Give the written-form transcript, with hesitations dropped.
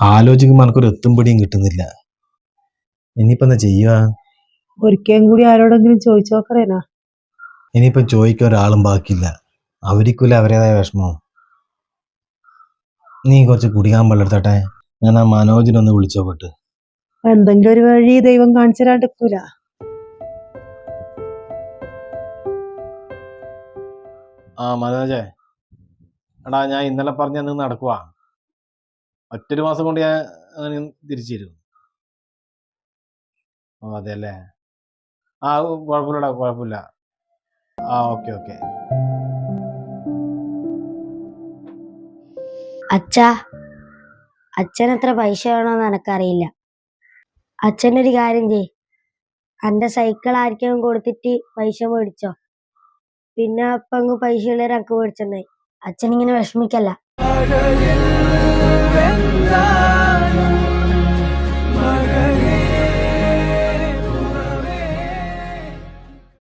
ആലോചിക്കുമ്പോൾ എനിക്കൊരു എത്തും പിടിയും കിട്ടുന്നില്ല. ഇനിയിപ്പോ എന്താ ചെയ്യുക? ഒരിക്കലും കൂടി ആരോടെങ്കിലും ചോദിച്ചു നോക്കറേനാ. ഇനിയിപ്പം ചോദിക്കാൻ ഒരാളും ബാക്കിയില്ല. അവർക്കില്ല അവരേതായ വിഷമം. നീ കുറച്ച് കുടിക്കാൻ വെള്ളെടുത്തട്ടെ. ഞാൻ ആ മനോജിനൊന്ന് വിളിച്ചോക്കട്ട്. എന്തെങ്കിലും ഒരു വഴി ദൈവം കാണിച്ചു തരാണ്ടിരിക്കൂല. ആ മനോജേ, എടാ ഞാൻ ഇന്നലെ പറഞ്ഞ നടക്കുവാ. ഒറ്റൊരു മാസം കൊണ്ട് ഞാൻ തിരിച്ചു തരും. ഓ അതെ അല്ലേ. ആ കുഴപ്പമില്ലടാ, കുഴപ്പമില്ല. ആ ഓക്കെ ഓക്കെ. അച്ഛൻ എത്ര പൈസ വേണമെന്ന് എനക്കറിയില്ല. അച്ഛനൊരു കാര്യം ചെയ്, എന്റെ സൈക്കിൾ ആർക്കും കൊടുത്തിട്ട് പൈസ മേടിച്ചോ. പിന്നെ അപ്പൊ അങ്ങ് പൈസ ഉള്ളവരെ അക്ക് മേടിച്ചെന്നായി. അച്ഛനിങ്ങനെ വിഷമിക്കല്ല.